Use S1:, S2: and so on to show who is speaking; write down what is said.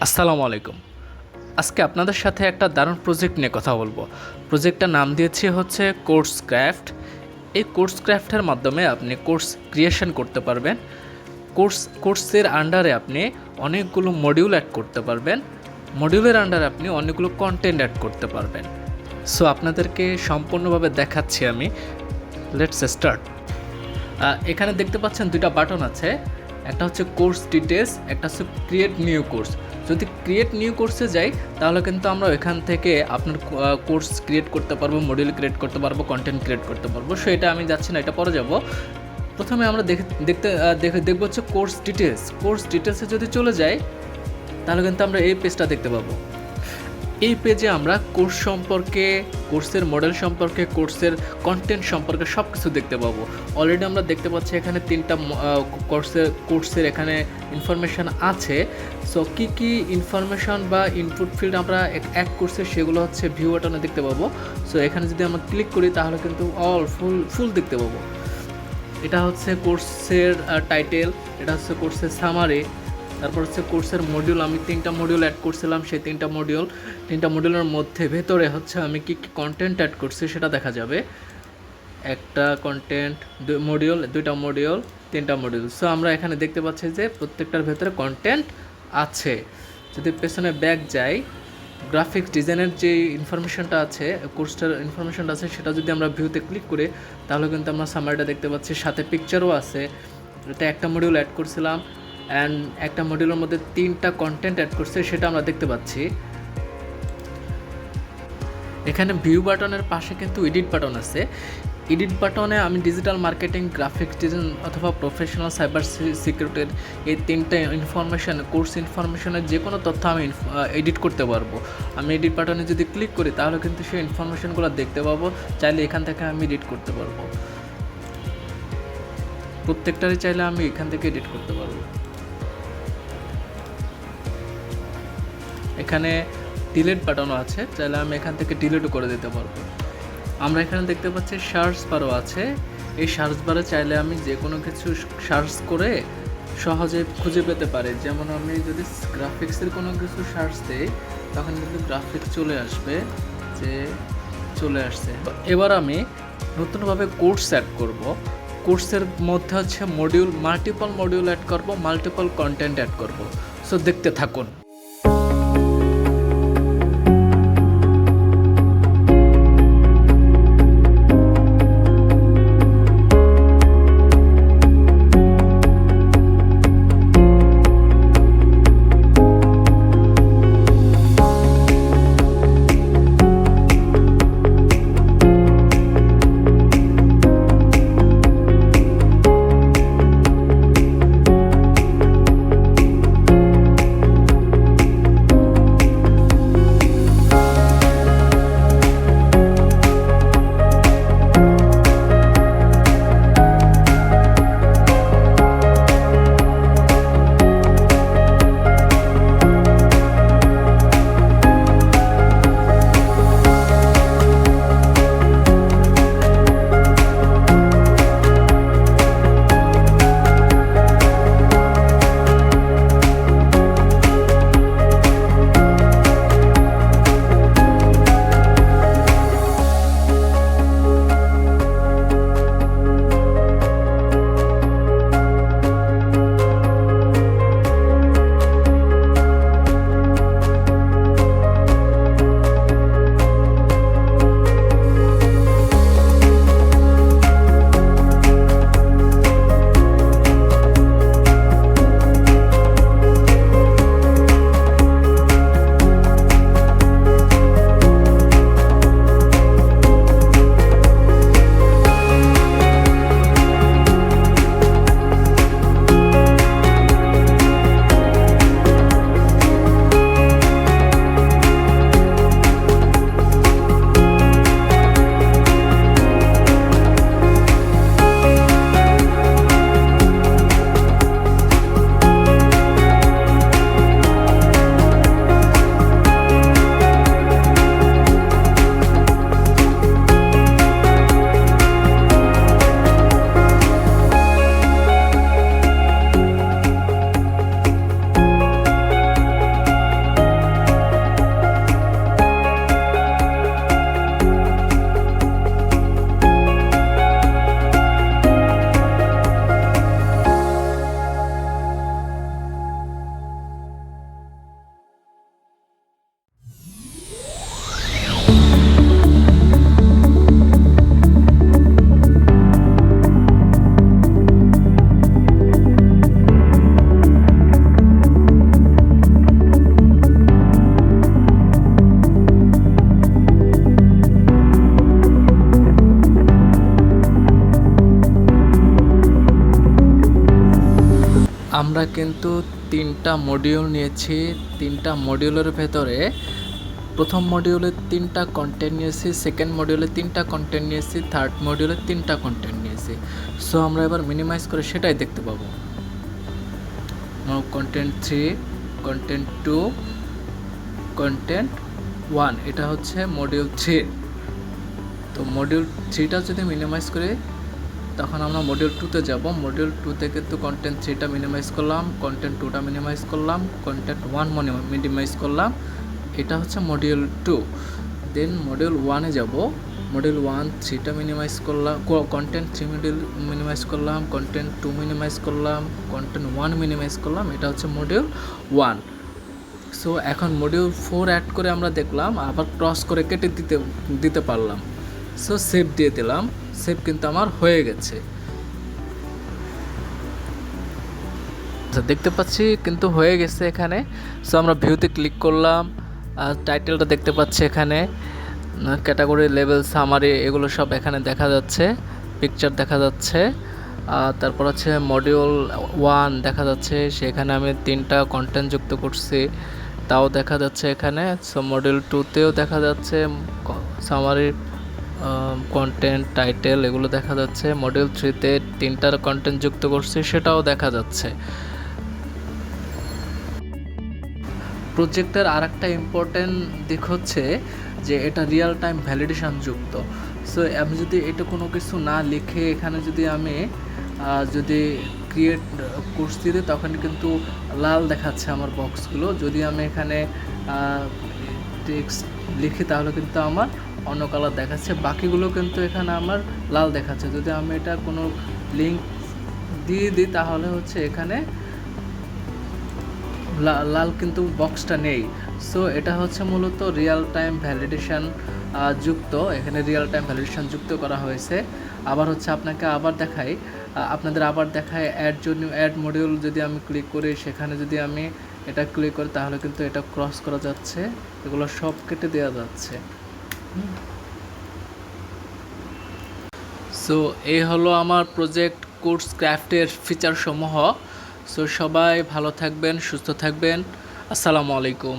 S1: আসসালামু আলাইকুম। আজকে আপনাদের সাথে একটা দারুণ প্রজেক্ট নিয়ে কথা বলবো। প্রজেক্টটার নাম দিয়েছি হচ্ছে কোর্স ক্রাফট। এই কোর্স ক্রাফটের মাধ্যমে আপনি কোর্স ক্রিয়েশন করতে পারবেন। কোর্সের আন্ডারে আপনি অনেকগুলো মডিউল অ্যাড করতে পারবেন। মডিউলের আন্ডারে আপনি অনেকগুলো কন্টেন্ট অ্যাড করতে পারবেন। সো আপনাদেরকে সম্পূর্ণভাবে দেখাচ্ছি আমি। Let's start. এখানে দেখতে পাচ্ছেন দুইটা বাটন আছে, একটা হচ্ছে কোর্স ডিটেলস, একটা হচ্ছে ক্রিয়েট নিউ কোর্স। যদি ক্রিয়েট নিউ কোর্সে যাই তাহলে কিন্তু আমরা এখান থেকে আপনার কোর্স ক্রিয়েট করতে পারবো, মডিউল ক্রিয়েট করতে পারবো, কন্টেন্ট ক্রিয়েট করতে পারবো। সো এটা আমি যাচ্ছি না, এটা পরে যাব। প্রথমে আমরা দেখবো হচ্ছে কোর্স ডিটেলস। কোর্স ডিটেলসে যদি চলে যাই তাহলে কিন্তু আমরা এই পেজটা দেখতে পাবো। এই পেজে আমরা কোর্স সম্পর্কে, কোর্সের মডেল সম্পর্কে, কোর্সের কন্টেন্ট সম্পর্কে সব কিছু দেখতে পাবো। অলরেডি আমরা দেখতে পাচ্ছি এখানে তিনটা কোর্সের এখানে ইনফরমেশান আছে। সো কী ইনফরমেশান বা ইনপুট ফিল্ড আমরা এক কোর্সে সেগুলো হচ্ছে ভিউ বাটনে দেখতে পাবো। সো এখানে যদি আমরা ক্লিক করি তাহলে কিন্তু ফুল দেখতে পাবো। এটা হচ্ছে কোর্সের টাইটেল, এটা হচ্ছে কোর্সের সামারি, তারপর হচ্ছে কোর্সের মডিউল। আমি তিনটা মডিউল অ্যাড করছিলাম, সেই তিনটা মডিউলের মধ্যে ভেতরে হচ্ছে আমি কী কন্টেন্ট অ্যাড করছি সেটা দেখা যাবে। একটা কন্টেন্ট, দুইটা মডিউল, তিনটা মডিউল। সো আমরা এখানে দেখতে পাচ্ছি যে প্রত্যেকটার ভেতরে কন্টেন্ট আছে। যদি পেছনে ব্যাক যাই, গ্রাফিক্স ডিজাইনের যে ইনফরমেশনটা আছে, কোর্সটার ইনফরমেশনটা আছে, সেটা যদি আমরা ভিউতে ক্লিক করি তাহলে কিন্তু আমরা সামারিটা দেখতে পাচ্ছি, সাথে পিকচারও আছে। এটা একটা মডিউল অ্যাড করছিলাম অ্যান্ড একটা মডিউলের মধ্যে তিনটা কন্টেন্ট অ্যাড করছে, সেটা আমরা দেখতে পাচ্ছি। এখানে ভিউ বাটনের পাশে কিন্তু এডিট বাটন আছে। এডিট বাটনে আমি ডিজিটাল মার্কেটিং, গ্রাফিক্স ডিজাইন অথবা প্রফেশনাল সাইবার সিকিউরিটির এই তিনটা ইনফরমেশান, কোর্স ইনফরমেশনের যে কোনো তথ্য আমি এডিট করতে পারবো। আমি এডিট বাটনে যদি ক্লিক করি তাহলে কিন্তু সেই ইনফরমেশানগুলো দেখতে পাবো। চাইলে এখান থেকে আমি এডিট করতে পারবো, প্রত্যেকটারই চাইলে আমি এখান থেকে এডিট করতে পারবো। এখানে ডিলিট বাটনও আছে, চাইলে আমি এখান থেকে ডিলিটও করে দিতে পারবো। আমরা এখানে দেখতে পাচ্ছি সার্চ বারও আছে। এই সার্চ বারে চাইলে আমি যে কোনো কিছু সার্চ করে সহজে খুঁজে পেতে পারি। যেমন আমি যদি গ্রাফিক্সের কোনো কিছু সার্চ দিই তখন কিন্তু গ্রাফিক্স চলে আসবে, যে চলে আসছে। এবার আমি নতুনভাবে কোর্স অ্যাড করব। কোর্সের মধ্যে হচ্ছে মাল্টিপল মডিউল অ্যাড করব, মাল্টিপল কন্টেন্ট অ্যাড করব। সো দেখতে থাকুন। আমরা কিন্তু 3টা মডিউল নিয়েছি। 3টা মডিউলের ভেতরে প্রথম মডিউলে 3টা কন্টেন্ট নিয়েছি, সেকেন্ড মডিউলে 3টা কন্টেন্ট নিয়েছি, থার্ড মডিউলে 3টা কন্টেন্ট নিয়েছি। সো আমরা এবার মিনিমাইজ করে সেটাই দেখতে পাবো। কন্টেন্ট 3, কন্টেন্ট 2, কন্টেন্ট 1, এটা হচ্ছে মডিউল 3। তো মডিউল 3টা যদি মিনিমাইজ করি তখন আমরা মডিউল 2তে যাব। মডিউল 2তে কিন্তু কন্টেন্ট 3টা মিনিমাইজ করলাম, কন্টেন্ট 2টা মিনিমাইজ করলাম, কন্টেন্ট 1 মিনিমাইজ করলাম। এটা হচ্ছে মডিউল 2। দেন মডিউল 1-এ যাব। মডিউল 1 3টা মিনিমাইজ করলাম, কন্টেন্ট 3 মডিউল মিনিমাইজ করলাম, কন্টেন্ট 2 মিনিমাইজ করলাম, কন্টেন্ট 1 মিনিমাইজ করলাম। এটা হচ্ছে মডিউল 1। সো এখন মডিউল 4 অ্যাড করে আমরা দেখলাম, আবার ক্রস করে কেটে দিতে পারলাম। সো সেভ দিয়ে দিলাম। সেভ কিন্তু আমার হয়ে গেছে। দেখতে পাচ্ছি কিন্তু হয়ে গেছে এখানে। সো আমরা ভিউতে ক্লিক করলাম, টাইটেলটা দেখতে পাচ্ছি এখানে, ক্যাটাগরি, লেভেল, সামারি, এগুলো সব এখানে দেখা যাচ্ছে, পিকচার দেখা যাচ্ছে। তারপর হচ্ছে মডিউল 1 দেখা যাচ্ছে, সেখানে আমি 3টা কন্টেন্ট যুক্ত করছি, তাও দেখা যাচ্ছে এখানে। সো মডিউল 2তেও দেখা যাচ্ছে সামারি, কন্টেন্ট, টাইটেল, এগুলো দেখা যাচ্ছে। মডিউল 3তে 3টার কন্টেন্ট যুক্ত করছি, সেটাও দেখা যাচ্ছে। প্রজেক্টের আরেকটা ইম্পর্টেন্ট দিক হচ্ছে যে এটা রিয়েল টাইম ভ্যালিডেশন যুক্ত। সো আমি যদি এটা কোনো কিছু না লিখে এখানে যদি আমি যদি ক্রিয়েট করছি দিই তখন কিন্তু লাল দেখাচ্ছে আমার বক্সগুলো। যদি আমি এখানে টেক্সট লিখি তাহলে কিন্তু আমার অন্য কালার দেখাচ্ছে, বাকিগুলো কিন্তু এখানে আমার লাল দেখাচ্ছে। যদি আমি এটা কোনো লিঙ্ক দিয়ে দিই তাহলে হচ্ছে এখানে লাল কিন্তু বক্সটা নেই। সো এটা হচ্ছে মূলত রিয়েল টাইম ভ্যালিডেশন যুক্ত, এখানে রিয়েল টাইম ভ্যালিডেশন যুক্ত করা হয়েছে। আবার হচ্ছে আপনাদের আবার দেখায় অ্যাড মডিউল। যদি আমি ক্লিক করি, সেখানে যদি আমি এটা ক্লিক করি তাহলে কিন্তু এটা ক্রস করা যাচ্ছে, এগুলো সব কেটে দেওয়া যাচ্ছে। সো এই হলো আমার প্রজেক্ট কোর্স ক্রাফটের ফিচার সমূহ। সো সবাই ভালো থাকবেন, সুস্থ থাকবেন। আসসালামু আলাইকুম।